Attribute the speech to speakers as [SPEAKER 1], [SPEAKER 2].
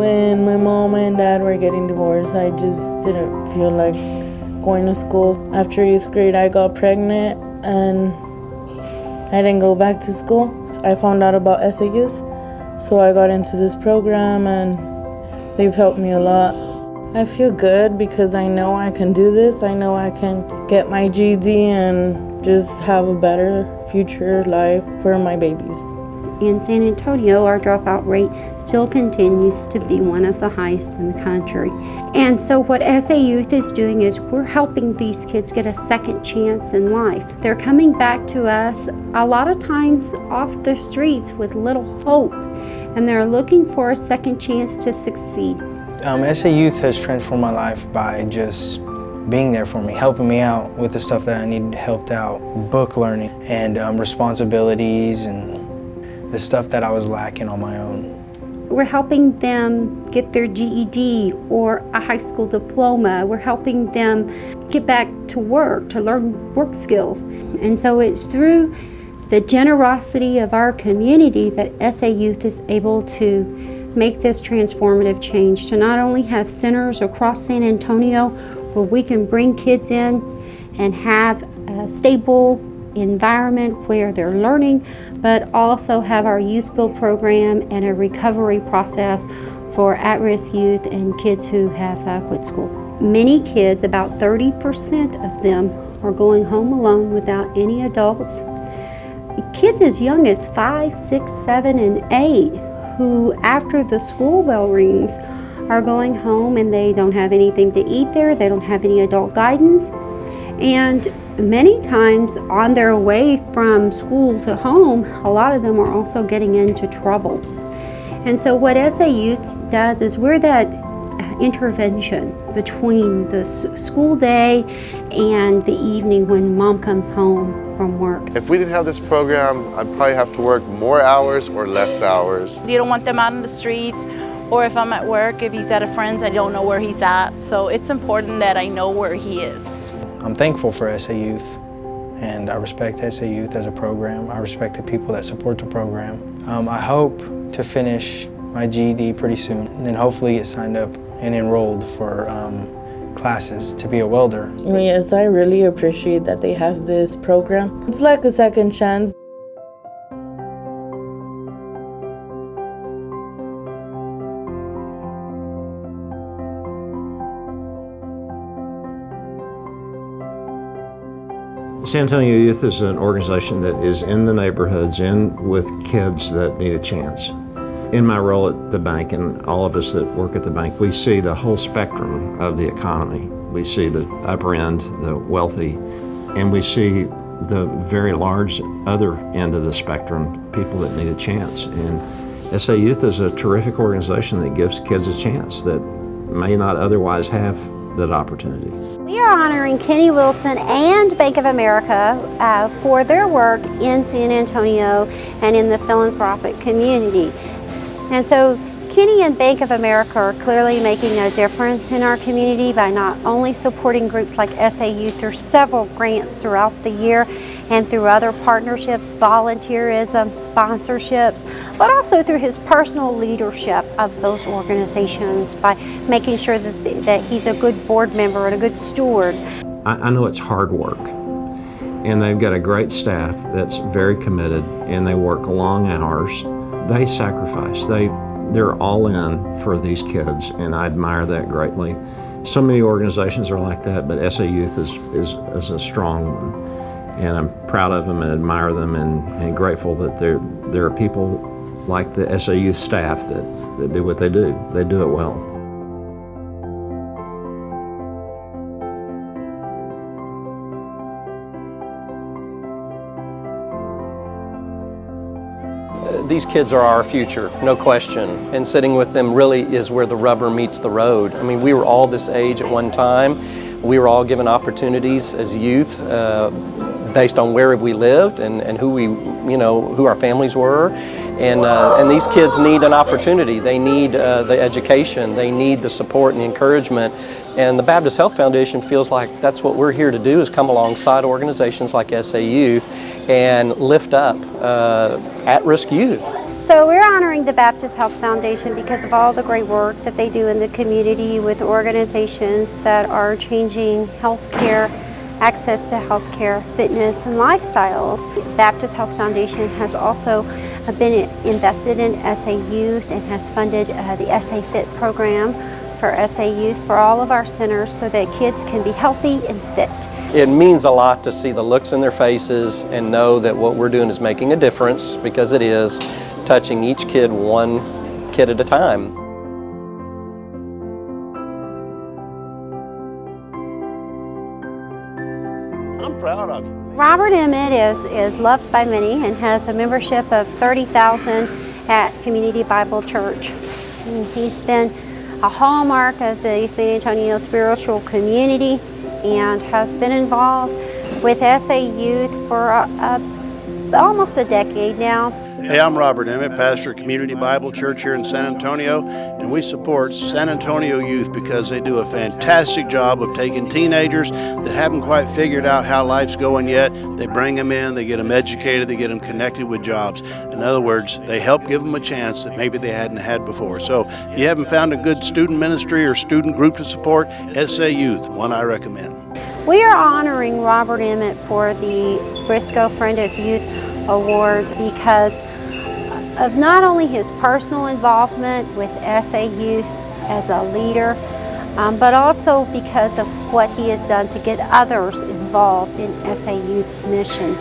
[SPEAKER 1] When my mom and dad were getting divorced, I just didn't feel like going to school. After 8th grade, I got pregnant and I didn't go back to school. I found out about SA Youth, so I got into this program and they've helped me a lot. I feel good because I know I can do this. I know I can get my GED and just have a better future life for my babies.
[SPEAKER 2] In San Antonio, our dropout rate still continues to be one of the highest in the country. And so what SA Youth is doing is we're helping these kids get a second chance in life. They're coming back to us a lot of times off the streets with little hope, and they're looking for a second chance to succeed.
[SPEAKER 3] SA Youth has transformed my life by just being there for me, helping me out with the stuff that I need helped out, book learning and responsibilities and the stuff that I was lacking on my own.
[SPEAKER 2] We're helping them get their GED or a high school diploma. We're helping them get back to work, to learn work skills. And so it's through the generosity of our community that SA Youth is able to make this transformative change, to not only have centers across San Antonio where we can bring kids in and have a stable environment where they're learning, but also have our Youth Build program and a recovery process for at-risk youth and kids who have quit school. Many kids, about 30% of them, are going home alone without any adults. Kids as young as 5, 6, 7, and 8 who, after the school bell rings, are going home and they don't have anything to eat there, they don't have any adult guidance, and many times on their way from school to home, a lot of them are also getting into trouble. And so what SA Youth does is we're that intervention between the school day and the evening when mom comes home from work.
[SPEAKER 4] If we didn't have this program, I'd probably have to work more hours or less hours.
[SPEAKER 5] You don't want them out in the streets, or if I'm at work, if he's at a friend's, I don't know where he's at. So it's important that I know where he is.
[SPEAKER 3] I'm thankful for SA Youth, and I respect SA Youth as a program. I respect the people that support the program. I hope to finish my GED pretty soon, and then hopefully get signed up and enrolled for classes to be a welder.
[SPEAKER 1] Yes, I really appreciate that they have this program. It's like a second chance.
[SPEAKER 6] San Antonio Youth is an organization that is in the neighborhoods, with kids that need a chance. In my role at the bank, and all of us that work at the bank, we see the whole spectrum of the economy. We see the upper end, the wealthy, and we see the very large other end of the spectrum, people that need a chance. And SA Youth is a terrific organization that gives kids a chance that may not otherwise have that opportunity.
[SPEAKER 2] We are honoring Kenny Wilson and Bank of America for their work in San Antonio and in the philanthropic community. And so Kenny and Bank of America are clearly making a difference in our community by not only supporting groups like SA Youth. There's several grants throughout the year and through other partnerships, volunteerism, sponsorships, but also through his personal leadership of those organizations by making sure that he's a good board member and a good steward.
[SPEAKER 6] I know it's hard work, and they've got a great staff that's very committed, and they work long hours. They sacrifice. They're all in for these kids, and I admire that greatly. So many organizations are like that, but SA Youth is a strong one. And I'm proud of them and admire them, and grateful that there are people like the SA Youth staff that do what they do. They do it well.
[SPEAKER 7] These kids are our future, no question, and sitting with them really is where the rubber meets the road. I mean, we were all this age at one time. We were all given opportunities as youth based on where we lived and who our families were, and these kids need an opportunity. They need the education. They need the support and the encouragement. And the Baptist Health Foundation feels like that's what we're here to do, is come alongside organizations like SA Youth and lift up at-risk youth.
[SPEAKER 2] So we're honoring the Baptist Health Foundation because of all the great work that they do in the community with organizations that are changing healthcare, access to healthcare, fitness, and lifestyles. Baptist Health Foundation has also been invested in SA Youth and has funded the SA Fit program for SA Youth for all of our centers so that kids can be healthy and fit.
[SPEAKER 7] It means a lot to see the looks in their faces and know that what we're doing is making a difference, because it is, touching each kid one kid at a time.
[SPEAKER 4] I'm proud of you.
[SPEAKER 2] Robert Emmett is loved by many and has a membership of 30,000 at Community Bible Church. And he's been a hallmark of the San Antonio spiritual community and has been involved with SA Youth for almost a decade now.
[SPEAKER 8] Hey, I'm Robert Emmett, pastor of Community Bible Church here in San Antonio, and we support San Antonio youth because they do a fantastic job of taking teenagers that haven't quite figured out how life's going yet. They bring them in, they get them educated, they get them connected with jobs. In other words, they help give them a chance that maybe they hadn't had before. So if you haven't found a good student ministry or student group to support, SA Youth, one I recommend.
[SPEAKER 2] We are honoring Robert Emmett for the Briscoe Friend of Youth Award because of not only his personal involvement with SA Youth as a leader, but also because of what he has done to get others involved in SA Youth's mission.